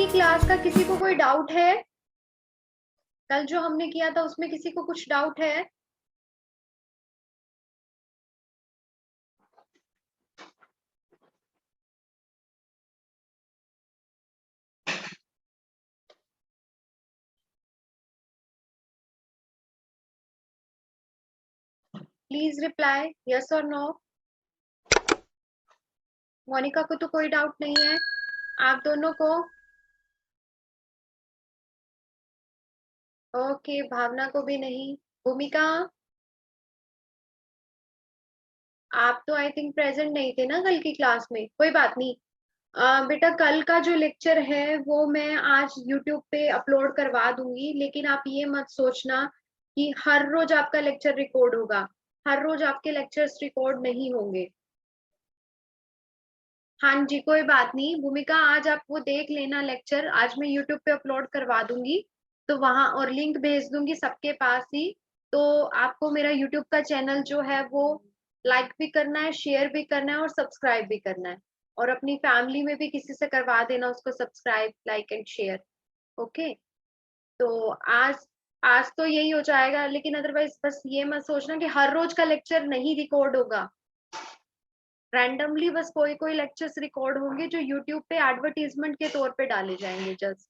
की क्लास का किसी को कोई डाउट है? कल जो हमने किया था उसमें किसी को कुछ डाउट है? प्लीज रिप्लाई यस और नो। मोनिका को तो कोई डाउट नहीं है, आप दोनों को? ओके, भावना को भी नहीं। भूमिका, आप तो आई थिंक प्रेजेंट नहीं थे ना कल की क्लास में, कोई बात नहीं। बेटा कल का जो लेक्चर है वो मैं आज यूट्यूब पे अपलोड करवा दूंगी, लेकिन आप ये मत सोचना कि हर रोज आपका लेक्चर रिकॉर्ड होगा। हर रोज आपके लेक्चर्स रिकॉर्ड नहीं होंगे। हाँ जी, कोई बात नहीं भूमिका, आज आप वो देख लेना लेक्चर, आज मैं यूट्यूब पे अपलोड करवा दूंगी, तो वहां और लिंक भेज दूंगी सबके पास ही। तो आपको मेरा यूट्यूब का चैनल जो है वो लाइक भी करना है, शेयर भी करना है और सब्सक्राइब भी करना है। और अपनी फैमिली में भी किसी से करवा देना उसको subscribe, like and share. Okay. तो आज आज तो यही हो जाएगा, लेकिन अदरवाइज बस ये मत सोचना कि हर रोज का लेक्चर नहीं रिकॉर्ड होगा। रैंडमली बस कोई कोई लेक्चर्स रिकॉर्ड होंगे जो यूट्यूब पे एडवर्टीजमेंट के तौर पे डाले जाएंगे जस्ट।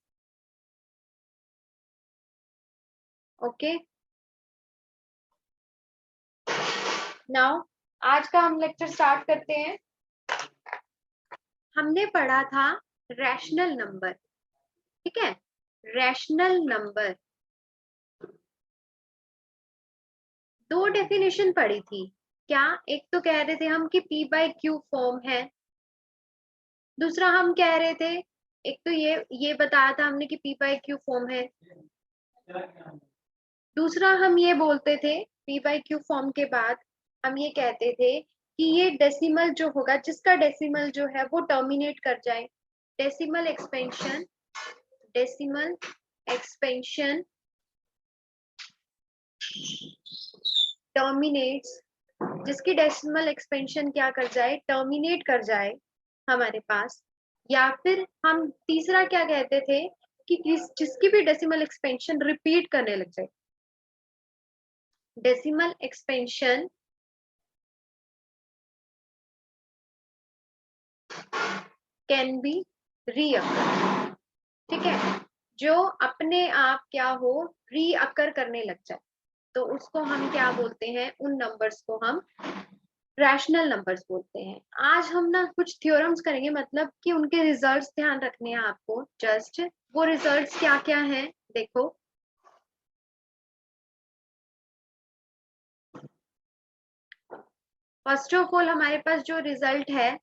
ओके, नाउ आज का हम लेक्चर स्टार्ट करते हैं। हमने पढ़ा था रैशनल नंबर, ठीक है? रैशनल नंबर दो डेफिनेशन पढ़ी थी क्या? एक तो कह रहे थे हम कि पी बाय क्यू फॉर्म है। दूसरा हम कह रहे थे, एक तो ये बताया था हमने कि पी बाय क्यू फॉर्म है। दूसरा हम ये बोलते थे पी बाई क्यू फॉर्म के बाद हम ये कहते थे कि ये डेसिमल जो होगा, जिसका डेसिमल जो है वो टर्मिनेट कर जाए। Decimal expansion, decimal expansion terminates, जिसकी डेसिमल एक्सपेंशन क्या कर जाए, टर्मिनेट कर जाए हमारे पास। या फिर हम तीसरा क्या कहते थे कि जिसकी भी डेसिमल एक्सपेंशन रिपीट करने लग जाए। डेसिमल एक्सपेंशन कैन बी रीअकर, ठीक है? जो अपने आप क्या हो, रीअकर करने लग जाए, तो उसको हम क्या बोलते हैं? उन नंबर्स को हम रैशनल नंबर्स बोलते हैं। आज हम ना कुछ थ्योरम्स करेंगे, मतलब कि उनके रिजल्ट्स ध्यान रखने हैं आपको। जस्ट वो रिजल्ट्स क्या क्या हैं देखो। फर्स्ट ऑफ ऑल हमारे पास जो रिजल्ट है,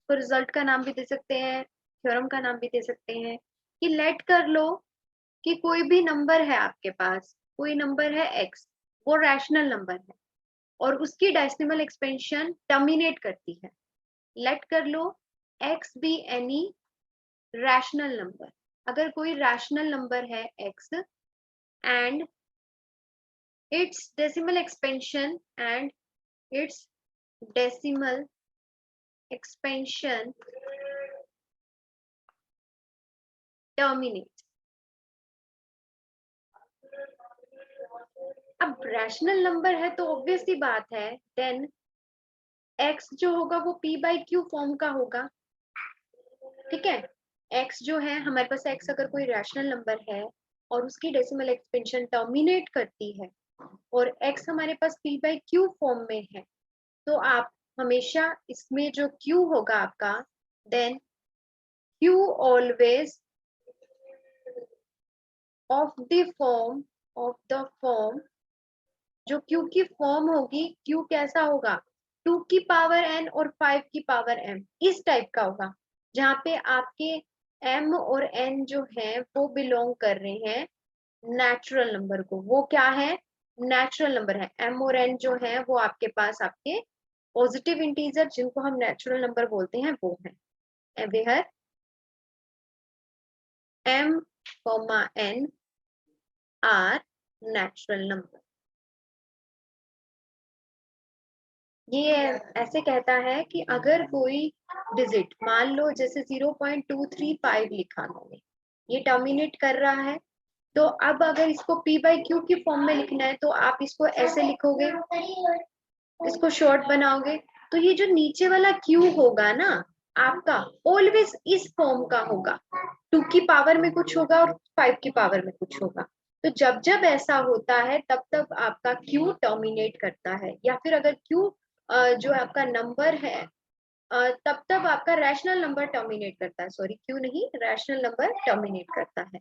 तो रिजल्ट का नाम भी दे सकते हैं, थ्योरम का नाम भी दे सकते हैं, कि लेट कर लो कि कोई भी नंबर है आपके पास, कोई नंबर है एक्स, वो रैशनल नंबर है और उसकी डेसिमल एक्सपेंशन टर्मिनेट करती है। लेट कर लो x be any rational number. अगर कोई रैशनल नंबर है x and it's decimal expansion and it's decimal expansion terminate. अब रैशनल नंबर है तो ऑब्वियस सी बात है, देन एक्स जो होगा वो पी बाई क्यू फॉर्म का होगा, ठीक है? एक्स जो है हमारे पास, एक्स अगर कोई रैशनल नंबर है और उसकी डेसिमल एक्सपेंशन टर्मिनेट करती है और एक्स हमारे पास पी बाई क्यू फॉर्म में है, तो आप हमेशा इसमें जो क्यू होगा आपका, then q always of the form जो क्यू की फॉर्म होगी, क्यू कैसा होगा? 2 की पावर एन और 5 की पावर एम, इस टाइप का होगा, जहाँ पे आपके एम और एन जो है वो बिलोंग कर रहे हैं नेचुरल नंबर को। वो क्या है? नेचुरल नंबर है। एम और एन जो है वो आपके पास आपके पॉजिटिव इंटीजर, जिनको हम नेचुरल नंबर बोलते हैं, वो है where m comma n are natural number. ये ऐसे कहता है कि अगर कोई डिजिट, मान लो जैसे 0.235 लिखा मैंने, ये टर्मिनेट कर रहा है, तो अब अगर इसको p बाई क्यू की फॉर्म में लिखना है तो आप इसको ऐसे लिखोगे, इसको शॉर्ट बनाओगे, तो ये जो नीचे वाला q होगा ना आपका, ऑलवेज इस फॉर्म का होगा, 2 की पावर में कुछ होगा और 5 की पावर में कुछ होगा। तो जब जब ऐसा होता है तब तब आपका q टर्मिनेट करता है, या फिर अगर q जो आपका नंबर है तब तब आपका रैशनल नंबर टर्मिनेट करता है, सॉरी क्यू नहीं, रैशनल नंबर टर्मिनेट करता है।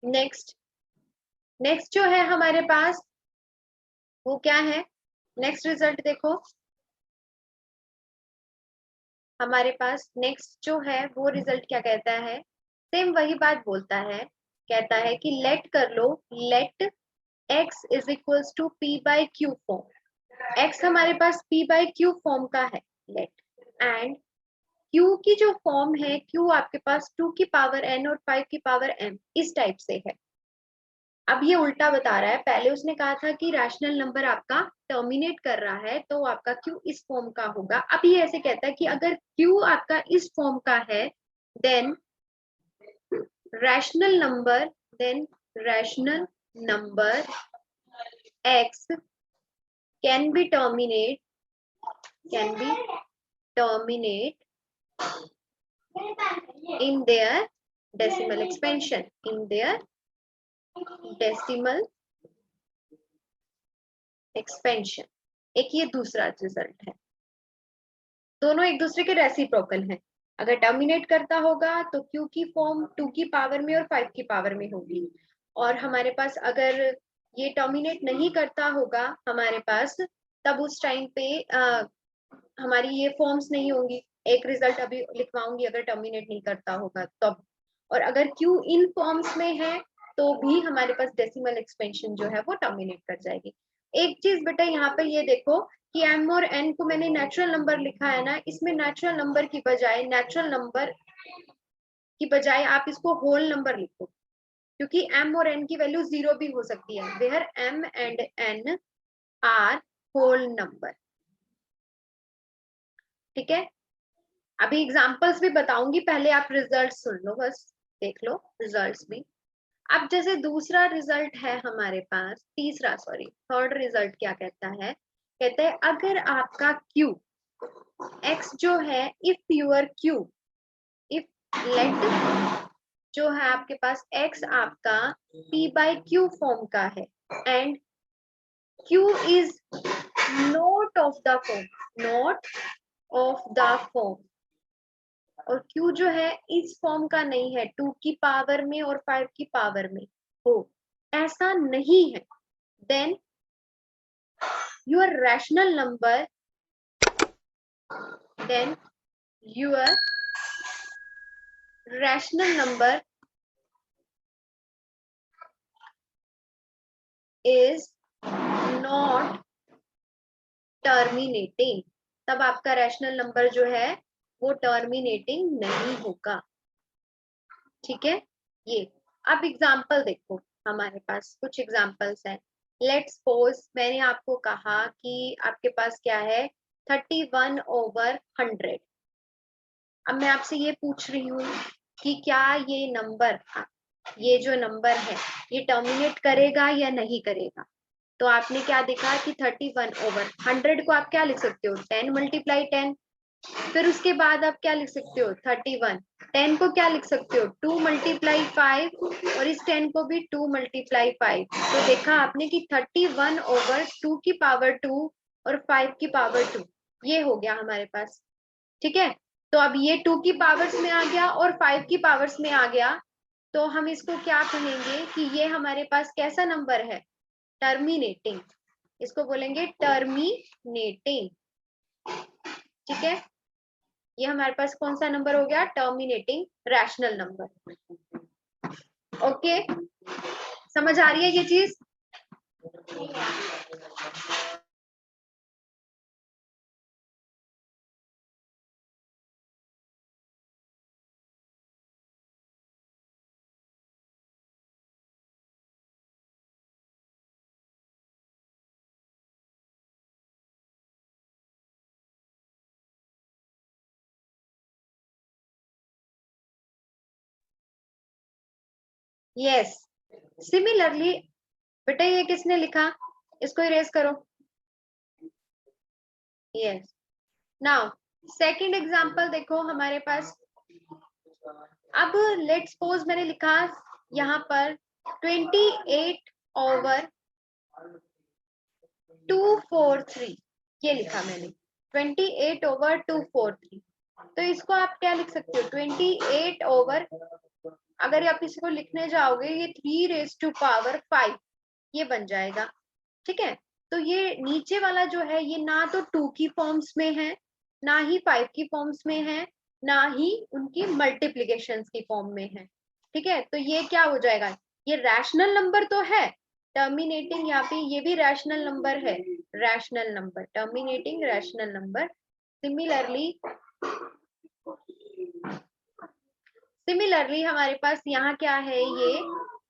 नेक्स्ट, नेक्स्ट जो है हमारे पास वो क्या है, नेक्स्ट रिजल्ट देखो, हमारे पास नेक्स्ट जो है वो रिजल्ट क्या कहता है, सेम वही बात बोलता है, कहता है कि लेट कर लो, let x is equals to p by q form, x हमारे पास p बाई क्यू फॉर्म का है, लेट एंड q की जो फॉर्म है, q आपके पास 2 की पावर n और 5 की पावर m इस टाइप से है। अब ये उल्टा बता रहा है, पहले उसने कहा था कि रैशनल नंबर आपका टर्मिनेट कर रहा है तो आपका q इस फॉर्म का होगा, अब ये ऐसे कहता है कि अगर q आपका इस फॉर्म का है then rational number, then rational number x can be terminate, can be terminate in their decimal expansion, in their decimal expansion। एक ये दूसरा रिजल्ट है, दोनों एक दूसरे के रेसिप्रोकल हैं। अगर टर्मिनेट करता होगा तो q की फॉर्म 2 की पावर में और 5 की पावर में होगी, और हमारे पास अगर ये टर्मिनेट नहीं करता होगा हमारे पास, तब उस टाइम पे हमारी ये फॉर्म्स नहीं होंगी। एक रिजल्ट अभी लिखवाऊंगी अगर टर्मिनेट नहीं करता होगा तब, और अगर q इन फॉर्म्स में है तो भी हमारे पास डेसिमल एक्सपेंशन जो है वो टर्मिनेट कर जाएगी। एक चीज बेटा यहाँ पर ये देखो कि m और n को मैंने नेचुरल नंबर लिखा है ना, इसमें नेचुरल नंबर की बजाय, नेचुरल नंबर की बजाय आप इसको होल नंबर लिखो, क्योंकि m और n की वैल्यू 0 भी हो सकती है, where m and n are whole number. ठीक है, अभी एग्जांपल्स भी बताऊंगी, पहले आप रिजल्ट सुन लो, बस देख लो रिजल्ट्स भी। अब जैसे दूसरा रिजल्ट है हमारे पास, तीसरा सॉरी थर्ड रिजल्ट क्या कहता है, कहते हैं अगर आपका q x जो है, if your q, if let जो है आपके पास x आपका p बाई q फॉर्म का है and q is not of the form, not of the form, और q जो है इस फॉर्म का नहीं है, 2 की पावर में और 5 की पावर में हो, ऐसा नहीं है, then your rational number, then your rational number is not terminating, तब आपका रैशनल नंबर जो है वो टर्मिनेटिंग नहीं होगा। ठीक है, ये अब एग्जाम्पल देखो, हमारे पास कुछ एग्जाम्पल्स हैं। लेट्स सपोज मैंने आपको कहा कि आपके पास क्या है 31/100, अब मैं आपसे ये पूछ रही हूँ कि क्या ये नंबर, ये जो नंबर है ये टर्मिनेट करेगा या नहीं करेगा। तो आपने क्या देखा कि 31/100 को आप क्या लिख सकते हो, 10 मल्टीप्लाई 10, फिर उसके बाद आप क्या लिख सकते हो 31, 10 को क्या लिख सकते हो 2 मल्टीप्लाई 5, और इस 10 को भी 2 मल्टीप्लाई 5। तो देखा आपने कि 31/2 की पावर 2 और 5 की पावर 2, ये हो गया हमारे पास। ठीक है, तो अब ये 2 की पावर्स में आ गया और 5 की पावर्स में आ गया, तो हम इसको क्या कहेंगे कि ये हमारे पास कैसा नंबर है, टर्मिनेटिंग, इसको बोलेंगे टर्मिनेटिंग। ठीक है, ये हमारे पास कौन सा नंबर हो गया, टर्मिनेटिंग रैशनल नंबर। ओके, समझ आ रही है ये चीज। Yes, similarly. बेटा ये किसने लिखा, इसको इरेज करो। यस, नाउ सेकंड एग्जांपल देखो हमारे पास। अब लेट्स सपोज मैंने लिखा यहाँ पर 28/243, ये लिखा मैंने 28/243। तो इसको आप क्या लिख सकते हो, 28 अगर आप इसको लिखने जाओगे ये 3⁵5 ये बन जाएगा। ठीक है, तो ये नीचे वाला जो है ये ना तो 2 की फॉर्म्स में है, ना ही 5 की फॉर्म्स में है, ना ही उनकी मल्टीप्लीकेशंस की फॉर्म में है। ठीक है, तो ये क्या हो जाएगा, ये रैशनल नंबर तो है, टर्मिनेटिंग यहाँ पे ये भी रैशनल नंबर है, rational number, terminating rational number. Similarly हमारे पास यहाँ क्या है,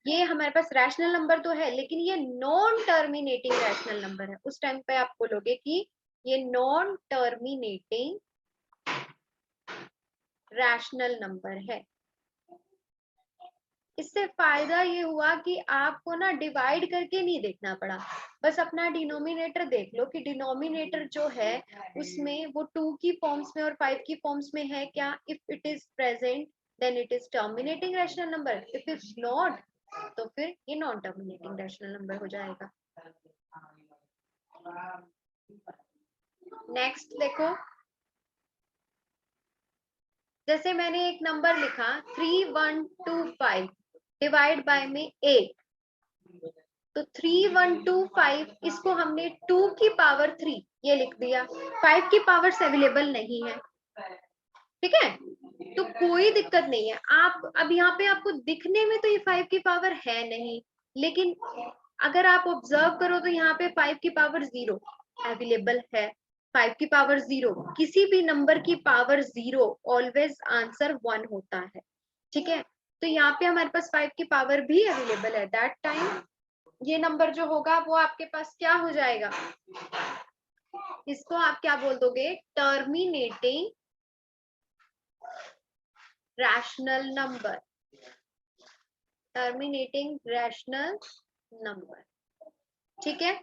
ये हमारे पास रैशनल नंबर तो है, लेकिन ये नॉन टर्मिनेटिंग रैशनल नंबर है। उस टाइम पे आप बोलोगे कि ये नॉन टर्मिनेटिंग रैशनल नंबर है। इससे फायदा ये हुआ कि आपको ना डिवाइड करके नहीं देखना पड़ा, बस अपना डिनोमिनेटर देख लो कि डिनोमिनेटर जो है उसमें वो 2 की फॉर्म्स में और 5 की फॉर्म्स में है क्या। If it is present then it is terminating rational number, if it's not तो फिर ये नॉन टर्मिनेटिंग रैशनल नंबर हो जाएगा। नेक्स्ट देखो, जैसे मैंने एक नंबर लिखा 3125 डिवाइड बाय में 8, तो 3125 इसको हमने 2 की पावर 3 ये लिख दिया, 5 की पावर्स अवेलेबल नहीं है। ठीक है, तो कोई दिक्कत नहीं है। आप अब यहाँ पे आपको दिखने में तो ये 5 की पावर है नहीं, लेकिन अगर आप ऑब्जर्व करो तो यहाँ पे 5 की पावर 0 अवेलेबल है। 5 की पावर 0, किसी भी नंबर की पावर 0 ऑलवेज आंसर 1 होता है। ठीक है, तो यहाँ पे हमारे पास 5 की पावर भी अवेलेबल है, दैट टाइम ये नंबर जो होगा वो आपके पास क्या हो जाएगा, इसको आप क्या बोल दोगे, terminating rational number, terminating rational number. ठीक है,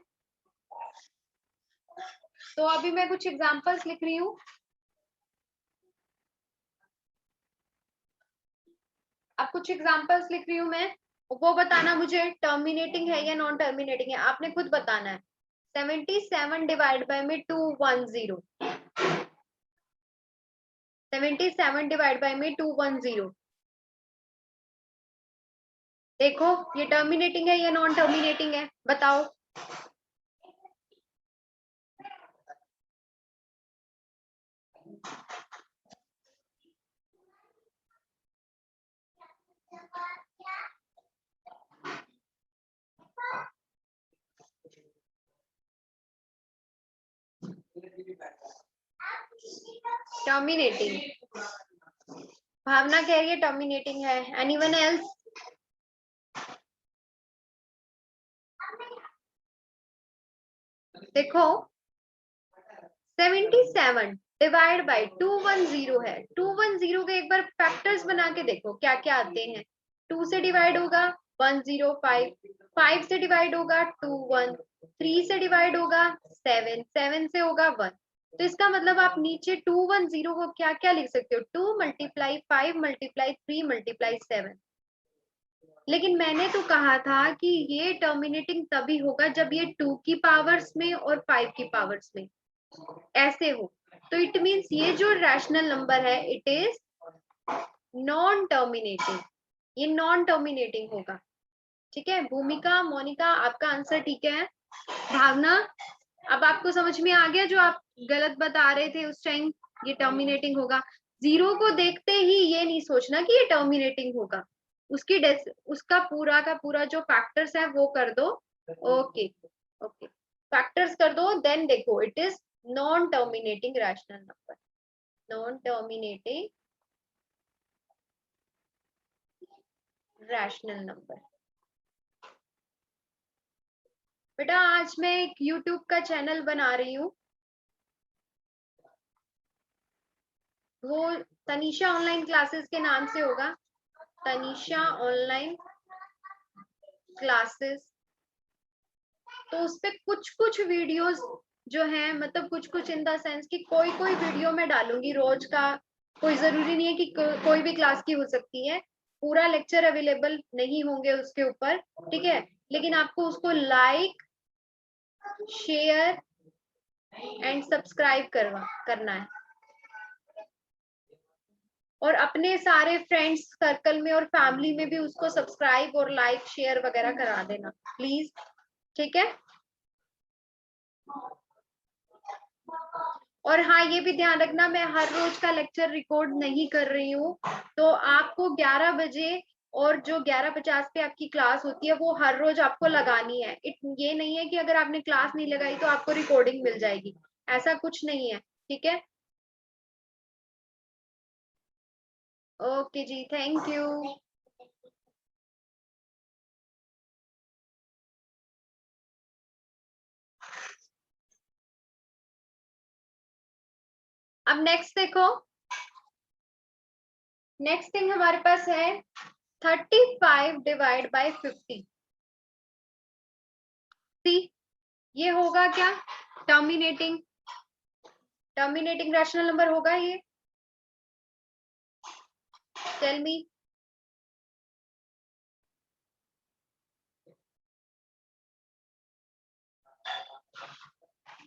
तो अभी मैं कुछ एग्जांपल्स लिख रही हूँ। अब कुछ एग्जांपल्स लिख रही हूँ मैं, वो बताना मुझे टर्मिनेटिंग है या नॉन टर्मिनेटिंग है, आपने खुद बताना है। 77 डिवाइड बाय में 210, 77 डिवाइड बाय में 210, देखो ये टर्मिनेटिंग है या नॉन टर्मिनेटिंग है, बताओ। टर्मिनेटिंग, भावना कह रही है टर्मिनेटिंग है, एनीवन एल्स। देखो 77 डिवाइड बाय 210 है, 210 के एक बार फैक्टर्स बना के देखो क्या क्या आते हैं। 2 से डिवाइड होगा 105, 5 से डिवाइड होगा 21, 3 से डिवाइड होगा 7, 7 से होगा 1। तो इसका मतलब आप नीचे 210 को क्या क्या लिख सकते हो, 2 मल्टीप्लाई 5 मल्टीप्लाई 3 मल्टीप्लाई 7। लेकिन मैंने तो कहा था कि ये टर्मिनेटिंग तभी होगा जब ये 2 की पावर्स में और 5 की पावर्स में ऐसे हो। तो इट मीन्स ये जो रैशनल नंबर है इट इज नॉन टर्मिनेटिंग, ये नॉन टर्मिनेटिंग होगा। ठीक है, भूमिका मोनिका आपका आंसर ठीक है। भावना अब आपको समझ में आ गया जो आप गलत बता रहे थे उस टाइम, ये टर्मिनेटिंग होगा। 0 को देखते ही ये नहीं सोचना कि ये टर्मिनेटिंग होगा, उसकी उसका पूरा का पूरा जो फैक्टर्स है वो कर दो। ओके ओके, फैक्टर्स कर दो, देन देखो it is non terminating rational number, non terminating rational number. बेटा आज मैं एक यूट्यूब का चैनल बना रही हूँ, वो तनीषा ऑनलाइन क्लासेस के नाम से होगा, तनीषा ऑनलाइन क्लासेस, तो उस पे कुछ कुछ वीडियोस जो है, मतलब कुछ कुछ इन द सेंस कि कोई कोई वीडियो मैं डालूंगी रोज का, कोई जरूरी नहीं है कि कोई भी क्लास की हो सकती है, पूरा लेक्चर अवेलेबल नहीं होंगे उसके ऊपर, ठीक है, लेकिन आपको उसको लाइक, शेयर एंड सब्सक्राइब करना है, और अपने सारे फ्रेंड्स सर्कल में और फैमिली में भी उसको सब्सक्राइब और लाइक शेयर वगैरह करा देना प्लीज, ठीक है। और हाँ, ये भी ध्यान रखना, मैं हर रोज का लेक्चर रिकॉर्ड नहीं कर रही हूँ, तो आपको 11 बजे और जो 11:50 पे आपकी क्लास होती है वो हर रोज आपको लगानी है। ये नहीं है कि अगर आपने क्लास नहीं लगाई तो आपको रिकॉर्डिंग मिल जाएगी, ऐसा कुछ नहीं है, ठीक है। ओके जी, थैंक यू। अब नेक्स्ट देखो, नेक्स्ट थिंग हमारे पास है 35 डिवाइड बाय 50। ये होगा क्या? टर्मिनेटिंग रैशनल नंबर होगा ये? Tell me.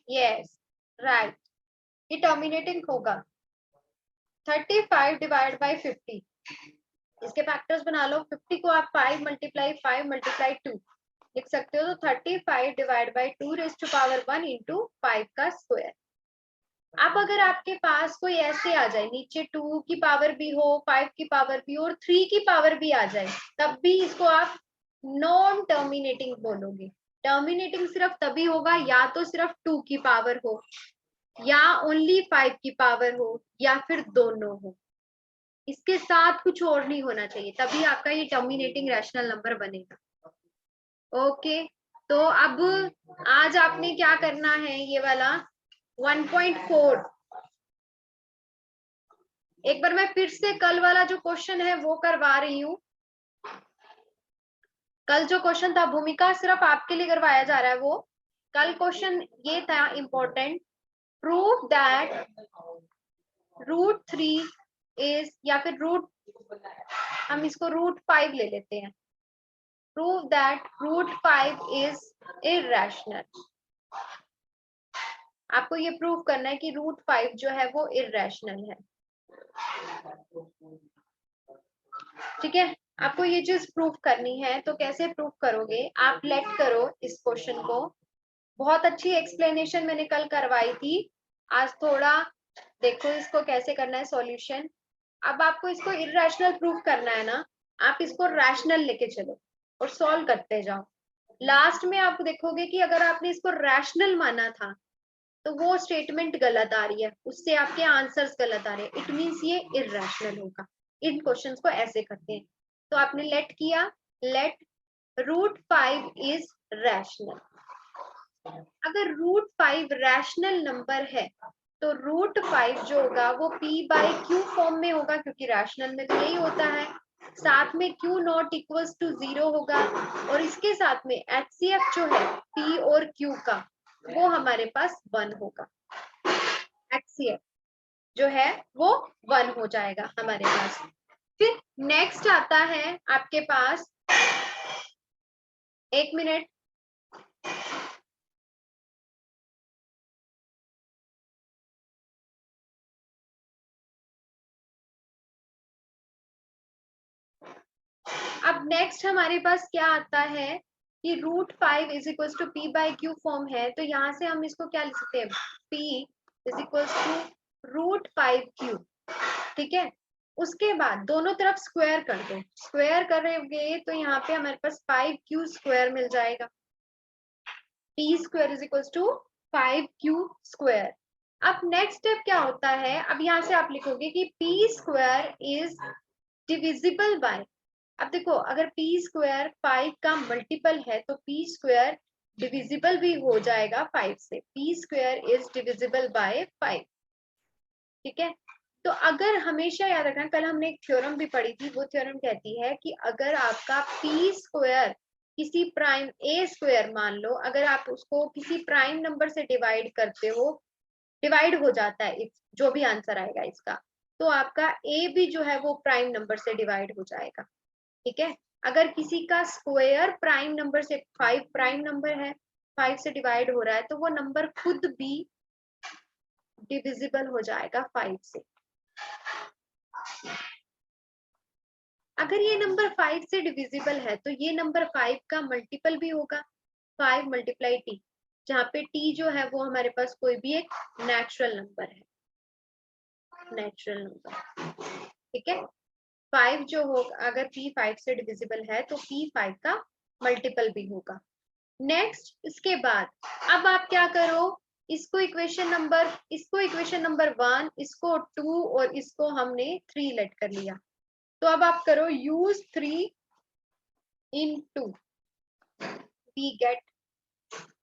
यस, राइट, ये टर्मिनेटिंग होगा। 35 डिवाइड बाय 50, इसके फैक्टर्स बना लो। 50 को आप 5 मल्टीप्लाई 2 लिख सकते हो, तो 35 divide by 2 raise to power 1 into 5 का स्क्वायर। अब अगर आपके पास कोई ऐसे आ जाए, नीचे 2 की पावर भी हो, 5 की पावर भी हो और 3 की पावर भी आ जाए, तब भी इसको आप नॉन टर्मिनेटिंग बोलोगे। टर्मिनेटिंग सिर्फ तभी होगा या तो सिर्फ 2 की पावर हो, या ओनली 5 की पावर हो, या फिर दोनों हो, इसके साथ कुछ और नहीं होना चाहिए, तभी आपका ये टर्मिनेटिंग रैशनल नंबर बनेगा। ओके, तो अब आज आपने क्या करना है, ये वाला 1.4 एक बार मैं फिर से कल वाला जो क्वेश्चन है वो करवा रही हूँ। कल जो क्वेश्चन था भूमिका, सिर्फ आपके लिए करवाया जा रहा है वो। कल क्वेश्चन ये था इम्पोर्टेंट, प्रूव दैट √3 इज, या फिर हम इसको √5 ले लेते हैं, प्रूव दैट √5 इज इर्रेशनल। आपको ये प्रूव करना है कि √5 जो है वो इर्रेशनल है, ठीक है। आपको ये चीज प्रूव करनी है, तो कैसे प्रूव करोगे, आप लेट करो इस क्वेश्चन को। बहुत अच्छी एक्सप्लेनेशन मैंने कल करवाई थी, आज थोड़ा देखो इसको कैसे करना है सॉल्यूशन। अब आपको इसको इर्रेशनल प्रूव करना है ना, आप इसको रैशनल लेके चलो और सॉल्व करते जाओ। लास्ट में आप देखोगे कि अगर आपने इसको रैशनल माना था तो वो स्टेटमेंट गलत आ रही है, उससे आपके आंसर्स गलत आ रहे हैं, इट मींस ये इर्रेशनल होगा। इन क्वेश्चंस को ऐसे करते हैं। तो आपने लेट किया, लेट √5 इज रैशनल। अगर √5 रैशनल नंबर है तो √5 जो होगा वो p/q फॉर्म में होगा, क्योंकि रैशनल में तो यही होता है। साथ में q नॉट इक्वल्स टू 0 होगा, और इसके साथ में HCF जो है p और q का, वो हमारे पास 1 होगा। HCF जो है वो 1 हो जाएगा हमारे पास। फिर नेक्स्ट आता है आपके पास, 1 मिनट, अब नेक्स्ट हमारे पास क्या आता है कि √5 is equal to p/q form है, तो यहाँ से हम इसको क्या लिख सकते हैं, p is equal to √5q, ठीक है। उसके बाद दोनों तरफ स्क्वायर कर दो, स्क्वायर करेंगे तो यहाँ पे हमारे पास 5q² मिल जाएगा। p² is equal to 5q²। अब नेक्स्ट स्टेप क्या होता है, अब यहाँ से आप लिखोगे कि p² इज डिविजिबल बाय, अब देखो अगर p² 5 का मल्टीपल है तो p² डिविजिबल भी हो जाएगा 5 से, p² इज डिविजिबल बाय 5, ठीक है। तो अगर हमेशा याद रखना, कल हमने एक थ्योरम भी पढ़ी थी, वो थ्योरम कहती है कि अगर आपका p² किसी प्राइम ए स्क्वायर मान लो, अगर आप उसको किसी प्राइम नंबर से डिवाइड करते हो, डिवाइड हो जाता है जो भी आंसर आएगा इसका, तो आपका ए भी जो है वो प्राइम नंबर से डिवाइड हो जाएगा। ठीक है, अगर किसी का स्क्वायर प्राइम नंबर से, 5 प्राइम नंबर है, 5 से डिवाइड हो रहा है, तो वो नंबर खुद भी डिविजिबल हो जाएगा 5 से। अगर ये नंबर 5 से डिविजिबल है तो ये नंबर 5 का मल्टीपल भी होगा, 5 मल्टीप्लाई टी, जहाँ पे टी जो है वो हमारे पास कोई भी एक नेचुरल नंबर है, नेचुरल नंबर। ठीक है, 5 जो होगा, अगर p 5 से डिविजिबल है तो p 5 का मल्टीपल भी होगा। नेक्स्ट, इसके बाद अब आप क्या करो, इसको इक्वेशन नंबर 1, इसको 2 और इसको हमने 3 लेट कर लिया। तो अब आप करो यूज 3 इन 2, वी गेट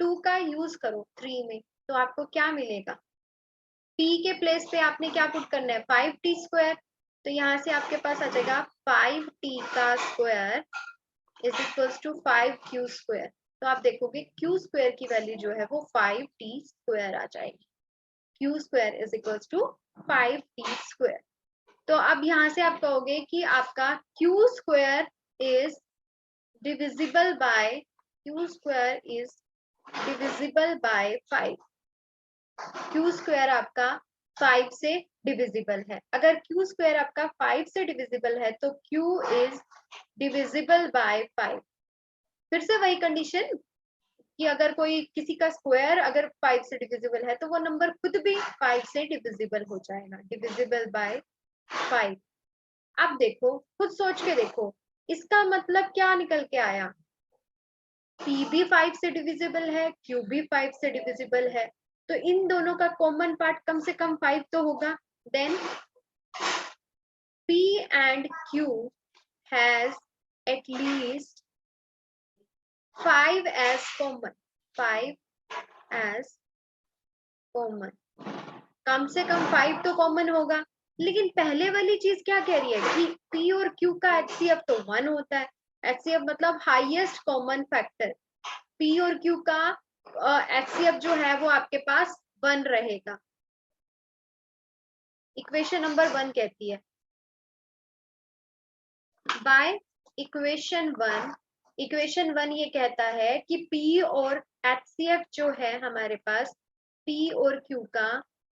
2 का यूज करो 3 में, तो आपको क्या मिलेगा, p के प्लेस पे आपने क्या पुट करना है, 5t स्क्वायर, तो यहाँ से आपके पास आ जाएगा 5t का square is equals to 5q square. तो आप देखोगे q स्क्वायर की वैल्यू जो है वो 5t स्क्वायर आ जाएगी, q square is equals to 5t square. तो अब यहाँ से आप कहोगे कि आपका q square is divisible by, q square is divisible by 5, q square आपका 5 से डिविजिबल है। अगर q स्क्वायर आपका 5 से डिविजिबल है तो q इज डिविजिबल बाय 5। फिर से वही कंडीशन कि अगर कोई किसी का स्क्वायर अगर 5 से डिविजिबल है तो वो नंबर खुद भी 5 से डिविजिबल हो जाएगा, डिविजिबल बाय 5। अब देखो, खुद सोच के देखो, इसका मतलब क्या निकल के आया, p भी 5 से डिविजिबल है, q भी 5 से डिविजिबल है, तो इन दोनों का कॉमन पार्ट कम से कम 5 तो होगा। Then p and q has at least 5 as common, 5 as common, कम से कम 5 तो कॉमन होगा। लेकिन पहले वाली चीज क्या कह रही है कि p और q का HCF तो 1 होता है, HCF मतलब हाईएस्ट कॉमन फैक्टर, p और q का HCF जो है वो आपके पास 1 रहेगा, इक्वेशन नंबर 1 कहती है। बाय इक्वेशन 1 ये कहता है कि p और HCF जो है हमारे पास p और q का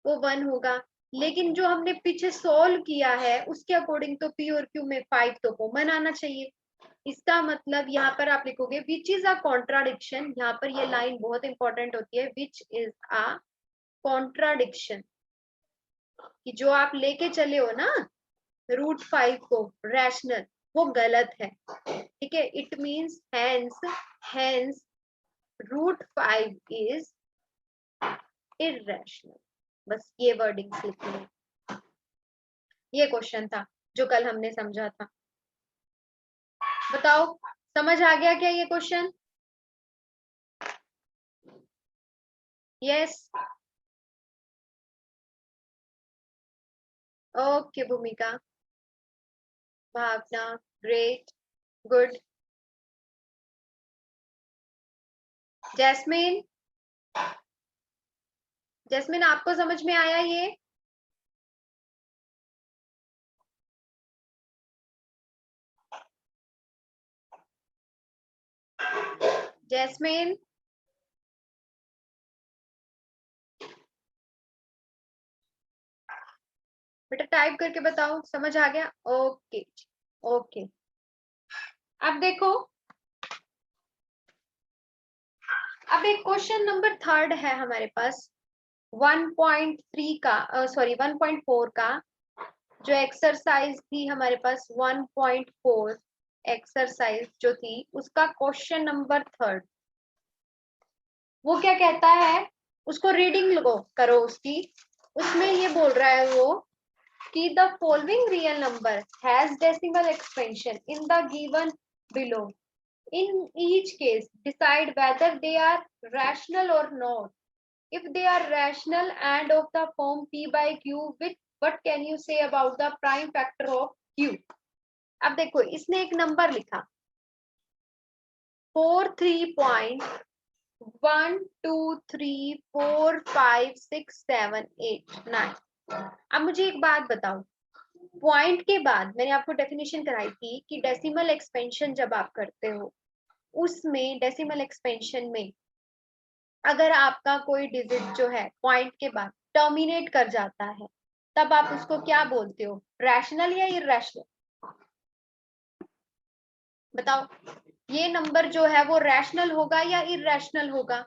वो 1 होगा, लेकिन जो हमने पीछे सोल्व किया है उसके अकॉर्डिंग तो p और q में 5 तो कॉमन आना चाहिए। इसका मतलब यहाँ पर आप लिखोगे विच इज अ कॉन्ट्राडिक्शन, यहाँ पर ये लाइन बहुत इंपॉर्टेंट होती है, विच इज अ कॉन्ट्राडिक्शन, कि जो आप लेके चले हो ना रूट 5 को रैशनल, वो गलत है। ठीक है, it means hence root 5 is irrational. बस ये वर्डिंग्स लिखनी है। ये क्वेश्चन था जो कल हमने समझा था। बताओ समझ आ गया क्या ये क्वेश्चन? यस, ओके भूमिका, भावना, ग्रेट, गुड। जैस्मिन, जैस्मिन आपको समझ में आया ये? जैस्मिन, बेटा टाइप करके बताओ समझ आ गया? Okay okay. अब देखो, अब एक क्वेश्चन नंबर 3 है हमारे पास 1.3 का, सॉरी 1.4 का, जो एक्सरसाइज थी हमारे पास 1.4 एक्सरसाइज जो थी उसका क्वेश्चन नंबर 3, वो क्या कहता है, उसको रीडिंग लो करो उसकी। उसमें ये बोल रहा है वो कि the following real number has decimal expansion in the given below, in each case decide whether they are rational or not. If they are rational and of the form p by q, with what can you say about the prime factor of q? अब देखो इसने एक number लिखा, 43.123456789। अब मुझे एक बात बताओ, पॉइंट के बाद मैंने आपको डेफिनेशन कराई थी कि डेसिमल एक्सपेंशन जब आप करते हो, उसमें डेसिमल एक्सपेंशन में अगर आपका कोई डिजिट जो है पॉइंट के बाद टर्मिनेट कर जाता है, तब आप उसको क्या बोलते हो, रैशनल या इरैशनल? बताओ, ये नंबर जो है वो रैशनल होगा या इरैशनल होगा?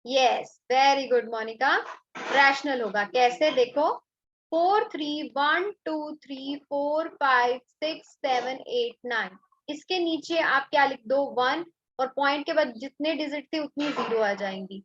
Yes, very good Monica, rational होगा। कैसे, देखो, 4312345678 इसके नीचे आप क्या लिख दो, 1, और पॉइंट के बाद जितने डिजिट थे उतनी 0 आ जाएंगी,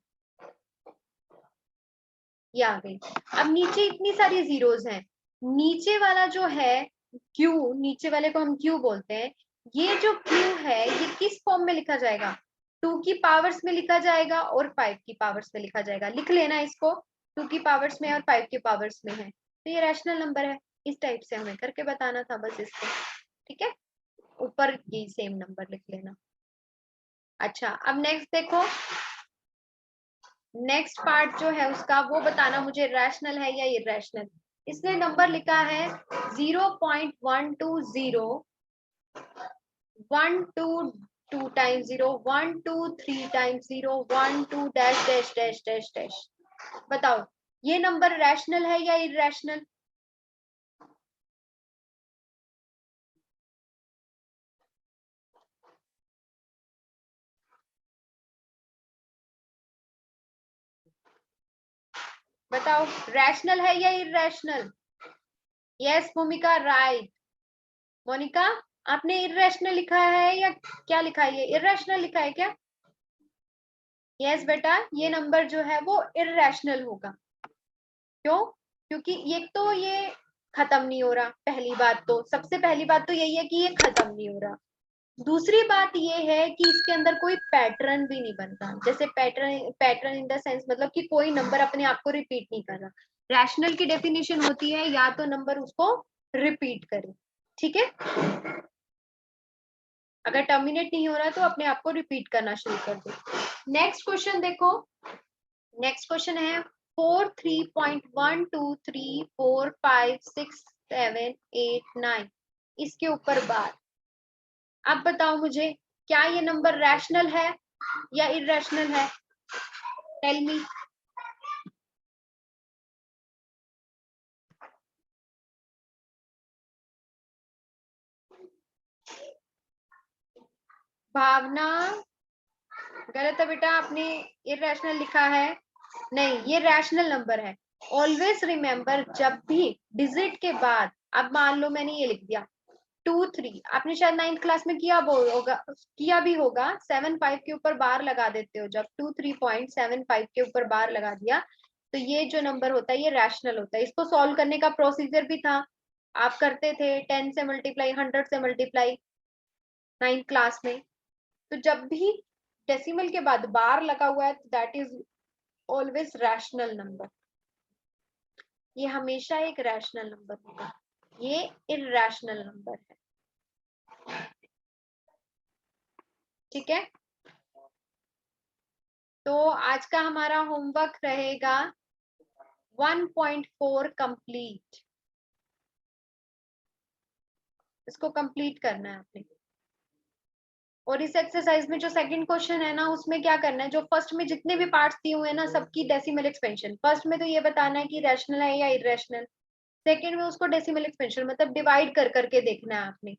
ये आ गई। अब नीचे इतनी सारी जीरोस हैं, नीचे वाला जो है क्यू, नीचे वाले को हम क्यू बोलते हैं, ये जो क्यू है ये किस फॉर्म में लिखा जाएगा, 2 की पावर्स में लिखा जाएगा और 5 की पावर्स में लिखा जाएगा। लिख लेना इसको, 2 की पावर्स में और 5 की पावर्स में है, तो ये रैशनल नंबर है। इस टाइप से हमें करके बताना था बस इसको, ठीक है, ऊपर ये सेम नंबर लिख लेना। अच्छा, अब नेक्स्ट देखो, नेक्स्ट पार्ट जो है उसका वो बताना मुझे, रैशनल है या इरैशनल। इसने नंबर लिखा है 0.120, 1 2 2 times 0, 1 2 3 times 0, 1 2 dash dash dash dash dash. बताओ, ये नंबर रैशनल है या इरैशनल? बताओ, रैशनल है या इरैशनल? यस भूमिका, राइट। मोनिका, आपने इरैशनल लिखा है या क्या लिखा है, ये इरैशनल लिखा है क्या? यस बेटा, ये नंबर जो है वो इरैशनल होगा। क्यों? क्योंकि ये तो ये खत्म नहीं हो रहा, पहली बात तो, सबसे पहली बात तो यही है कि ये खत्म नहीं हो रहा। दूसरी बात ये है कि इसके अंदर कोई पैटर्न भी नहीं बनता, जैसे pattern, pattern in the sense मतलब कि कोई नंबर अपने आप को रिपीट नहीं कर रहा। रैशनल की डेफिनेशन होती है या तो नंबर उसको रिपीट करे, ठीक है, अगर टर्मिनेट नहीं हो रहा तो अपने आप को रिपीट करना शुरू कर दो। नेक्स्ट क्वेश्चन देखो, नेक्स्ट क्वेश्चन है 43.123456789, इसके ऊपर बात। अब बताओ मुझे, क्या ये नंबर रैशनल है या इरैशनल है? Tell me. भावना, गलत है बेटा, आपने इरैशनल लिखा है, नहीं, ये रैशनल नंबर है। ऑलवेज रिमेंबर, जब भी डिजिट के बाद, अब मान लो मैंने ये लिख दिया 2 3, आपने शायद 9th क्लास में होगा, किया भी होगा, 7 5 के ऊपर बार लगा देते हो, जब 2 3.75 के ऊपर बार लगा दिया तो ये जो नंबर होता है ये रैशनल होता है। इसको सॉल्व करने का प्रोसीजर भी था, आप करते थे 10 से मल्टीप्लाई, 100 से मल्टीप्लाई 9th क्लास में। तो जब भी डेसिमल के बाद बार लगा हुआ है that is always rational number, ये हमेशा एक रैशनल नंबर होगा, ये इरैशनल नंबर है, ठीक है। तो आज का हमारा होमवर्क रहेगा 1.4 कंप्लीट, इसको कंप्लीट करना है आपने। और इस एक्सरसाइज में जो सेकंड क्वेश्चन है ना, उसमें क्या करना है, जो फर्स्ट में जितने भी पार्ट्स दिए हुए हैं ना, सबकी डेसिमल एक्सपेंशन, फर्स्ट में तो ये बताना है कि रैशनल है या इरेशनल, सेकंड में उसको डेसिमल एक्सपेंशन मतलब डिवाइड कर करके देखना है आपने,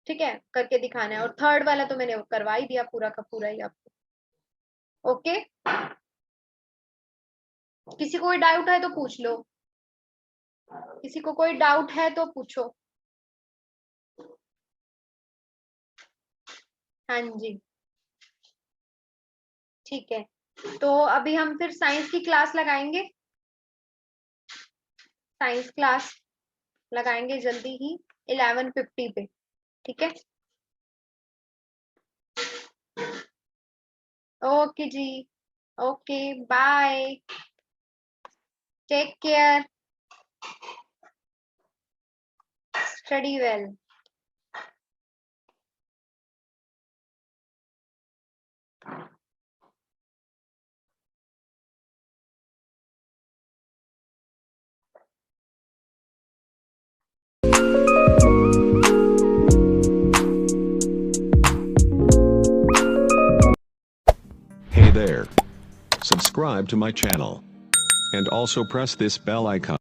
ठीक है, करके दिखाना है। और थर्ड वाला तो मैंने करवा ही दिया पूरा का पूरा ही आपको, ओके। किसी को कोई डाउट है तो पूछ लो, किसी को कोई डाउट है तो पूछो। हाँ जी, ठीक है, तो अभी हम फिर साइंस की क्लास लगाएंगे, साइंस क्लास लगाएंगे जल्दी ही 11:50 पे, ठीक है, okay ji. Okay, bye. Take care. Study well. Hey there. Subscribe to my channel. And also press this bell icon.